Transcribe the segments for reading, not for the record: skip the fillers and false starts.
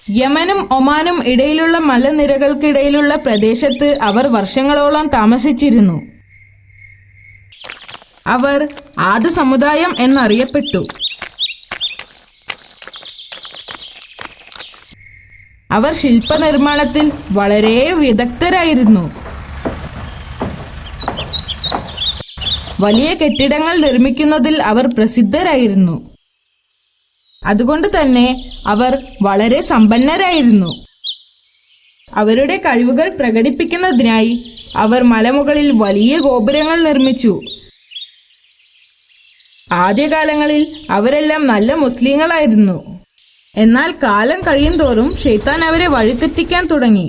യമനും ഒമാനും ഇടയിലുള്ള മലനിരകൾക്കിടയിലുള്ള പ്രദേശത്ത് അവർ വർഷങ്ങളോളം താമസിച്ചിരുന്നു. അവർ ആദ് സമുദായം എന്നറിയപ്പെട്ടു. അവർ ശില്പനിർമ്മാണത്തിൽ വളരെ വിദഗ്ധരായിരുന്നു. വലിയ കെട്ടിടങ്ങൾ നിർമ്മിക്കുന്നതിൽ അവർ പ്രസിദ്ധരായിരുന്നു. അതുകൊണ്ട് തന്നെ അവർ വളരെ സമ്പന്നരായിരുന്നു. അവരുടെ കഴിവുകൾ പ്രകടിപ്പിക്കുന്നതിനായി അവർ മലമുകളിൽ വലിയ ഗോപുരങ്ങൾ നിർമ്മിച്ചു. ആദ്യകാലങ്ങളിൽ അവരെല്ലാം നല്ല മുസ്ലിങ്ങളായിരുന്നു. എന്നാൽ കാലം കഴിയുന്തോറും ശൈത്താൻ അവരെ വഴിതെറ്റിക്കാൻ തുടങ്ങി.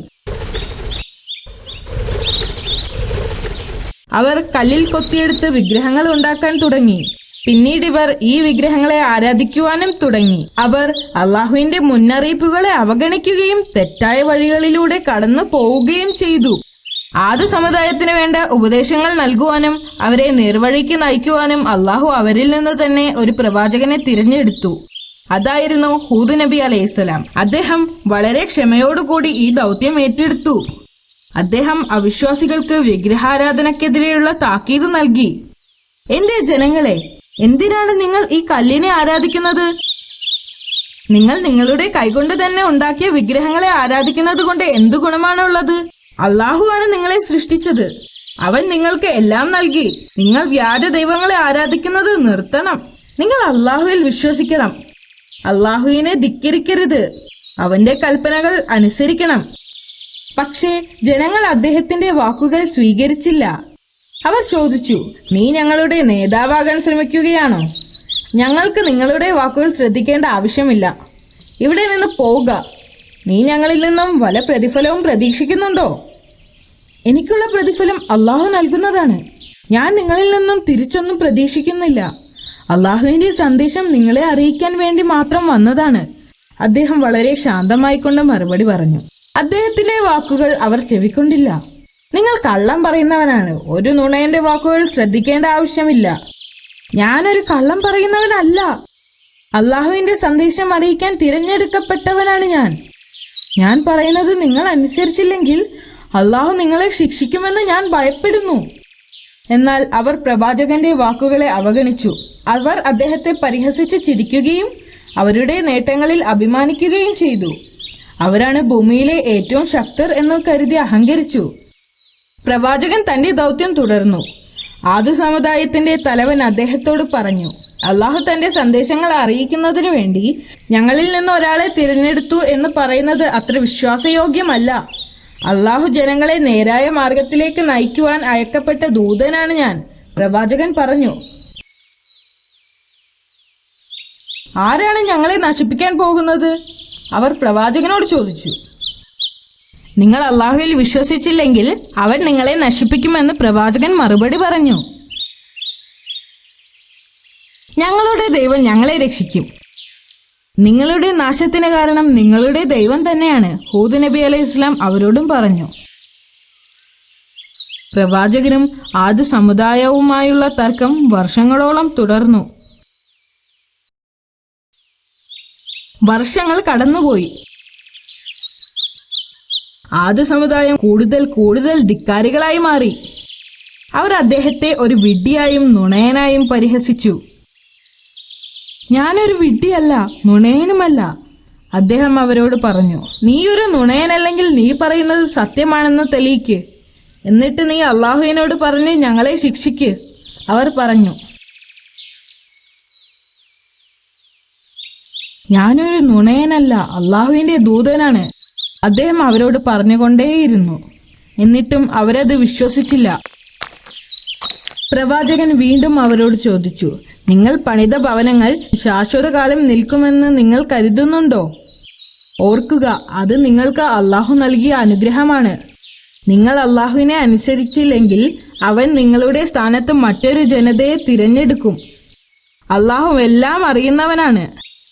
അവർ കല്ലിൽ കൊത്തിയെടുത്ത് വിഗ്രഹങ്ങൾ ഉണ്ടാക്കാൻ തുടങ്ങി. പിന്നീട് ഇവർ ഈ വിഗ്രഹങ്ങളെ ആരാധിക്കുവാനും തുടങ്ങി. അവർ അള്ളാഹുവിന്റെ മുന്നറിയിപ്പുകളെ അവഗണിക്കുകയും തെറ്റായ വഴികളിലൂടെ കടന്നു പോവുകയും ചെയ്തു. ആദ് സമുദായത്തിന് വേണ്ട ഉപദേശങ്ങൾ നൽകുവാനും അവരെ നേർവഴിക്ക് നയിക്കുവാനും അള്ളാഹു അവരിൽ നിന്ന് തന്നെ ഒരു പ്രവാചകനെ തിരഞ്ഞെടുത്തു. അതായിരുന്നു ഹൂദ് നബി അലൈഹിസ്സലാം. അദ്ദേഹം വളരെ ക്ഷമയോടുകൂടി ഈ ദൗത്യം ഏറ്റെടുത്തു. അദ്ദേഹം അവിശ്വാസികൾക്ക് വിഗ്രഹാരാധനക്കെതിരെയുള്ള താക്കീത് നൽകി. എന്റെ ജനങ്ങളെ, എന്തിനാണ് നിങ്ങൾ ഈ കല്ലിനെ ആരാധിക്കുന്നത്? നിങ്ങൾ നിങ്ങളുടെ കൈകൊണ്ട് തന്നെ ഉണ്ടാക്കിയ വിഗ്രഹങ്ങളെ ആരാധിക്കുന്നത് കൊണ്ട് എന്തു ഗുണമാണുള്ളത്? അള്ളാഹു ആണ് നിങ്ങളെ സൃഷ്ടിച്ചത്. അവൻ നിങ്ങൾക്ക് എല്ലാം നൽകി. നിങ്ങൾ വ്യാജ ദൈവങ്ങളെ ആരാധിക്കുന്നത് നിർത്തണം. നിങ്ങൾ അള്ളാഹുവിൽ വിശ്വസിക്കണം. അള്ളാഹുവിനെ ധിക്കരിക്കരുത്. അവന്റെ കൽപ്പനകൾ അനുസരിക്കണം. പക്ഷേ ജനങ്ങൾ അദ്ദേഹത്തിന്റെ വാക്കുകൾ സ്വീകരിച്ചില്ല. അവർ ചോദിച്ചു, നീ ഞങ്ങളുടെ നേതാവാകാൻ ശ്രമിക്കുകയാണോ? ഞങ്ങൾക്ക് നിങ്ങളുടെ വാക്കുകൾ ശ്രദ്ധിക്കേണ്ട ആവശ്യമില്ല. ഇവിടെ നിന്ന് പോവുക. നീ ഞങ്ങളിൽ നിന്നും വല്ല പ്രതിഫലവും പ്രതീക്ഷിക്കുന്നുണ്ടോ? എനിക്കുള്ള പ്രതിഫലം അള്ളാഹു നൽകുന്നതാണ്. ഞാൻ നിങ്ങളിൽ നിന്നും തിരിച്ചൊന്നും പ്രതീക്ഷിക്കുന്നില്ല. അള്ളാഹുവിന്റെ സന്ദേശം നിങ്ങളെ അറിയിക്കാൻ വേണ്ടി മാത്രം വന്നതാണ്. അദ്ദേഹം വളരെ ശാന്തമായിക്കൊണ്ട് മറുപടി പറഞ്ഞു. അദ്ദേഹത്തിന്റെ വാക്കുകൾ അവർ ചെവിക്കൊണ്ടില്ല. നിങ്ങൾ കള്ളം പറയുന്നവനാണ്. ഒരു നുണയന്റെ വാക്കുകൾ ശ്രദ്ധിക്കേണ്ട ആവശ്യമില്ല. ഞാനൊരു കള്ളം പറയുന്നവനല്ല. അള്ളാഹുവിന്റെ സന്ദേശം അറിയിക്കാൻ തിരഞ്ഞെടുക്കപ്പെട്ടവനാണ് ഞാൻ. ഞാൻ പറയുന്നത് നിങ്ങൾ അനുസരിച്ചില്ലെങ്കിൽ അള്ളാഹു നിങ്ങളെ ശിക്ഷിക്കുമെന്ന് ഞാൻ ഭയപ്പെടുന്നു. എന്നാൽ അവർ പ്രവാചകന്റെ വാക്കുകളെ അവഗണിച്ചു. അവർ അദ്ദേഹത്തെ പരിഹസിച്ച് ചിരിക്കുകയും അവരുടെ നേട്ടങ്ങളിൽ അഭിമാനിക്കുകയും ചെയ്തു. അവരാണ് ഭൂമിയിലെ ഏറ്റവും ശക്തർ എന്ന് കരുതി അഹങ്കരിച്ചു. പ്രവാചകൻ തന്റെ ദൗത്യം തുടർന്നു. ആദ് സമുദായത്തിന്റെ തലവൻ അദ്ദേഹത്തോട് പറഞ്ഞു, അള്ളാഹു തന്റെ സന്ദേശങ്ങൾ അറിയിക്കുന്നതിനു വേണ്ടി ഞങ്ങളിൽ നിന്ന് ഒരാളെ തിരഞ്ഞെടുത്തു എന്ന് പറയുന്നത് അത്ര വിശ്വാസയോഗ്യമല്ല. അള്ളാഹു ജനങ്ങളെ നേരായ മാർഗത്തിലേക്ക് നയിക്കുവാൻ അയക്കപ്പെട്ട ദൂതനാണ് ഞാൻ. പ്രവാചകൻ പറഞ്ഞു, ആരാണ് ഞങ്ങളെ നശിപ്പിക്കാൻ പോകുന്നത്? അവർ പ്രവാചകനോട് ചോദിച്ചു. നിങ്ങൾ അള്ളാഹുവിൽ വിശ്വസിച്ചില്ലെങ്കിൽ അവൻ നിങ്ങളെ നശിപ്പിക്കുമെന്ന് പ്രവാചകൻ മറുപടി പറഞ്ഞു. ഞങ്ങളുടെ ദൈവം ഞങ്ങളെ രക്ഷിക്കും. നിങ്ങളുടെ നാശത്തിന് കാരണം നിങ്ങളുടെ ദൈവം തന്നെയാണ്. ഹൂദ് നബി അലൈഹിസ്സലാം അവരോടും പറഞ്ഞു. പ്രവാചകനും ആദ് സമുദായവുമായുള്ള തർക്കം വർഷങ്ങളോളം തുടർന്നു. വർഷങ്ങൾ കടന്നുപോയി. ആദ് സമുദായം കൂടുതൽ ധിക്കാരികളായി മാറി. അവർ അദ്ദേഹത്തെ ഒരു വിഡ്ഢിയായും നുണയനായും പരിഹസിച്ചു. ഞാനൊരു വിഡ്ഢിയല്ല, നുണയനുമല്ല. അദ്ദേഹം അവരോട് പറഞ്ഞു, നീയൊരു നുണയനല്ലെങ്കിൽ നീ പറയുന്നത് സത്യമാണെന്ന് തെളിയിക്ക്. എന്നിട്ട് നീ അള്ളാഹുവിനോട് പറഞ്ഞ് ഞങ്ങളെ ശിക്ഷിക്ക്. അവർ പറഞ്ഞു, ഞാനൊരു നുണയനല്ല, അള്ളാഹുവിന്റെ ദൂതനാണ്. അദ്ദേഹം അവരോട് പറഞ്ഞുകൊണ്ടേയിരുന്നു. എന്നിട്ടും അവരത് വിശ്വസിച്ചില്ല. പ്രവാചകൻ വീണ്ടും അവരോട് ചോദിച്ചു, നിങ്ങൾ പണിത ഭവനങ്ങൾ ശാശ്വതകാലം നിൽക്കുമെന്ന് നിങ്ങൾ കരുതുന്നുണ്ടോ? ഓർക്കുക, അത് നിങ്ങൾക്ക് അള്ളാഹു നൽകിയ അനുഗ്രഹമാണ്. നിങ്ങൾ അള്ളാഹുവിനെ അനുസരിച്ചില്ലെങ്കിൽ അവൻ നിങ്ങളുടെ സ്ഥാനത്ത് മറ്റൊരു ജനതയെ തിരഞ്ഞെടുക്കും. അള്ളാഹു എല്ലാം അറിയുന്നവനാണ്.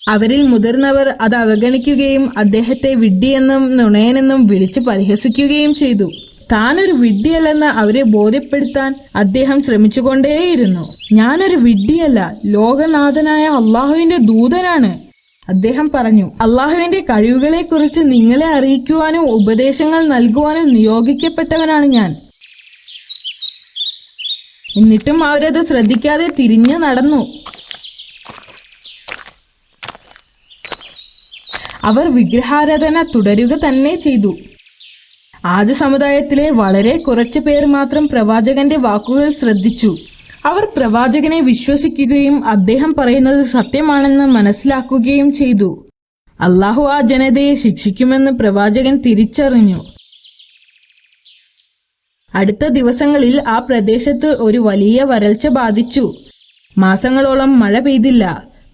അവരിൽ മുതിർന്നവർ അത് അവഗണിക്കുകയും അദ്ദേഹത്തെ വിഡ്ഢിയെന്നും നുണയനെന്നും വിളിച്ച് പരിഹസിക്കുകയും ചെയ്തു. താനൊരു വിഡ്ഢിയല്ലെന്ന് അവരെ ബോധ്യപ്പെടുത്താൻ അദ്ദേഹം ശ്രമിച്ചുകൊണ്ടേയിരുന്നു. ഞാനൊരു വിഡ്ഢിയല്ല, ലോകനാഥനായ അള്ളാഹുവിന്റെ ദൂതനാണ്. അദ്ദേഹം പറഞ്ഞു, അള്ളാഹുവിന്റെ കഴിവുകളെക്കുറിച്ച് നിങ്ങളെ അറിയിക്കുവാനും ഉപദേശങ്ങൾ നൽകുവാനും നിയോഗിക്കപ്പെട്ടവനാണ് ഞാൻ. എന്നിട്ടും അവരത് ശ്രദ്ധിക്കാതെ തിരിഞ്ഞു നടന്നു. അവർ വിഗ്രഹാരാധന തുടരുക തന്നെ ചെയ്തു. ആദ്യ സമുദായത്തിലെ വളരെ കുറച്ചു പേർ മാത്രം പ്രവാചകന്റെ വാക്കുകൾ ശ്രദ്ധിച്ചു. അവർ പ്രവാചകനെ വിശ്വസിക്കുകയും അദ്ദേഹം പറയുന്നത് സത്യമാണെന്ന് മനസ്സിലാക്കുകയും ചെയ്തു. അള്ളാഹു ആ ജനതയെ ശിക്ഷിക്കുമെന്ന് പ്രവാചകൻ തിരിച്ചറിഞ്ഞു. അടുത്ത ദിവസങ്ങളിൽ ആ പ്രദേശത്ത് ഒരു വലിയ വരൾച്ച ബാധിച്ചു. മാസങ്ങളോളം മഴ പെയ്തില്ല.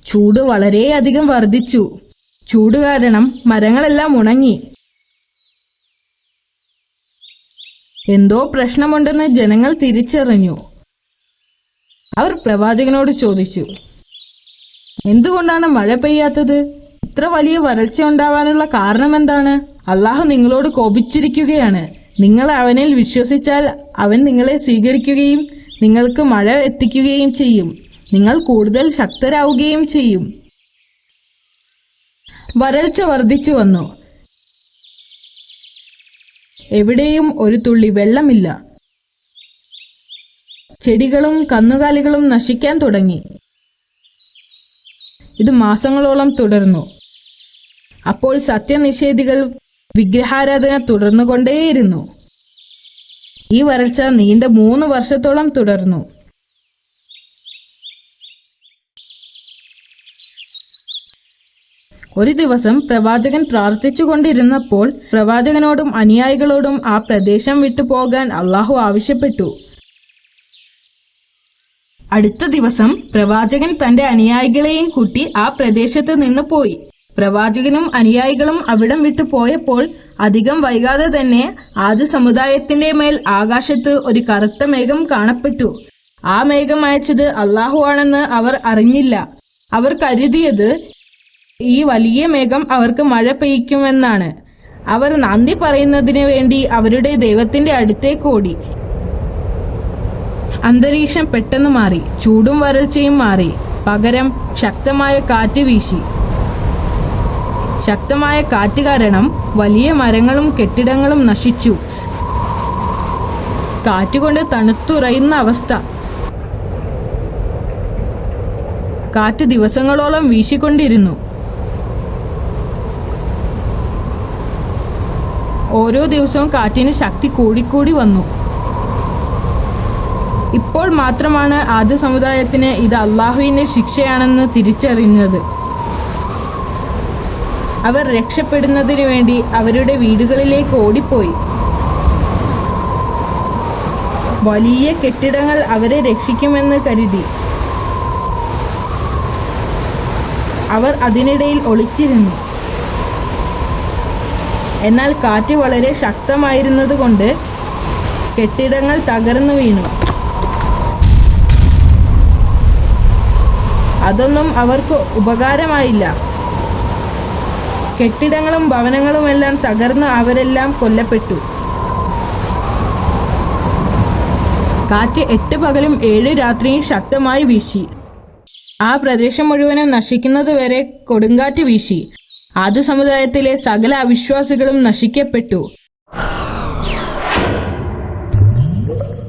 ചൂട് വളരെയധികം വർദ്ധിച്ചു. ചൂട് കാരണം മരങ്ങളെല്ലാം ഉണങ്ങി. എന്തോ പ്രശ്നമുണ്ടെന്ന് ജനങ്ങൾ തിരിച്ചറിഞ്ഞു. അവർ പ്രവാചകനോട് ചോദിച്ചു, എന്തുകൊണ്ടാണ് മഴ പെയ്യാത്തത്? ഇത്ര വലിയ വരൾച്ച ഉണ്ടാവാനുള്ള കാരണം എന്താണ്? അള്ളാഹു നിങ്ങളോട് കോപിച്ചിരിക്കുകയാണ്. നിങ്ങൾ അവനിൽ വിശ്വസിച്ചാൽ അവൻ നിങ്ങളെ സ്വീകരിക്കുകയും നിങ്ങൾക്ക് മഴ എത്തിക്കുകയും ചെയ്യും. നിങ്ങൾ കൂടുതൽ ശക്തരാവുകയും ചെയ്യും. വരൾച്ച വർദ്ധിച്ചു വന്നു. എവിടെയും ഒരു തുള്ളി വെള്ളമില്ല. ചെടികളും കന്നുകാലികളും നശിക്കാൻ തുടങ്ങി. ഇത് മാസങ്ങളോളം തുടർന്നു. അപ്പോൾ സത്യനിഷേധികൾ വിഗ്രഹാരാധന തുടർന്നുകൊണ്ടേയിരുന്നു. ഈ വരൾച്ച നീണ്ട 3 വർഷത്തോളം തുടർന്നു. ഒരു ദിവസം പ്രവാചകൻ പ്രാർത്ഥിച്ചുകൊണ്ടിരുന്നപ്പോൾ പ്രവാചകനോടും അനുയായികളോടും ആ പ്രദേശം വിട്ടു പോകാൻ അള്ളാഹു ആവശ്യപ്പെട്ടു. അടുത്ത ദിവസം പ്രവാചകൻ തന്റെ അനുയായികളെയും കൂട്ടി ആ പ്രദേശത്ത് നിന്ന് പോയി. പ്രവാചകനും അനുയായികളും അവിടം വിട്ടു പോയപ്പോൾ അധികം വൈകാതെ തന്നെ ആദ്യ സമുദായത്തിന്റെ മേൽ ആകാശത്ത് ഒരു കറുത്ത മേഘം കാണപ്പെട്ടു. ആ മേഘം അയച്ചത് അള്ളാഹു ആണെന്ന് അവർ അറിഞ്ഞില്ല. അവർ കരുതിയത് ഈ വലിയ മേഘം അവർക്ക് മഴ പെയ്യ്ക്കുമെന്നാണ്. അവർ നന്ദി പറയുന്നതിന് വേണ്ടി അവരുടെ ദൈവത്തിന്റെ അടുത്തേക്ക് ഓടി. അന്തരീക്ഷം പെട്ടെന്ന് മാറി. ചൂടും വരൾച്ചയും മാറി. പകരം ശക്തമായ കാറ്റ് വീശി. ശക്തമായ കാറ്റ് കാരണം വലിയ മരങ്ങളും കെട്ടിടങ്ങളും നശിച്ചു. കാറ്റുകൊണ്ട് തണുത്തുറയുന്ന അവസ്ഥ. കാറ്റ് ദിവസങ്ങളോളം വീശിക്കൊണ്ടിരുന്നു. ഓരോ ദിവസവും കാറ്റിന് ശക്തി കൂടിക്കൂടി വന്നു. ഇപ്പോൾ മാത്രമാണ് ആദ്യ സമുദായത്തിന് ഇത് അള്ളാഹുവിന്റെ ശിക്ഷയാണെന്ന് തിരിച്ചറിഞ്ഞത്. അവർ രക്ഷപ്പെടുന്നതിനു വേണ്ടി അവരുടെ വീടുകളിലേക്ക് ഓടിപ്പോയി. വലിയ കെട്ടിടങ്ങൾ അവരെ രക്ഷിക്കുമെന്ന് കരുതി. അവർ അതിനിടയിൽ ഒളിച്ചിരുന്നു. എന്നാൽ കാറ്റ് വളരെ ശക്തമായിരുന്നതുകൊണ്ട് കെട്ടിടങ്ങൾ തകർന്നു വീണു. അതൊന്നും അവർക്ക് ഉപകാരമായില്ല. കെട്ടിടങ്ങളും ഭവനങ്ങളുമെല്ലാം തകർന്ന് അവരെല്ലാം കൊല്ലപ്പെട്ടു. കാറ്റ് 8 പകലും 7 രാത്രിയും ശക്തമായി വീശി. ആ പ്രദേശം മുഴുവനും നശിക്കുന്നതുവരെ കൊടുങ്കാറ്റ് വീശി. ആദ്യ സമുദായത്തിലെ സകല അവിശ്വാസികളും നശിക്കപ്പെട്ടു.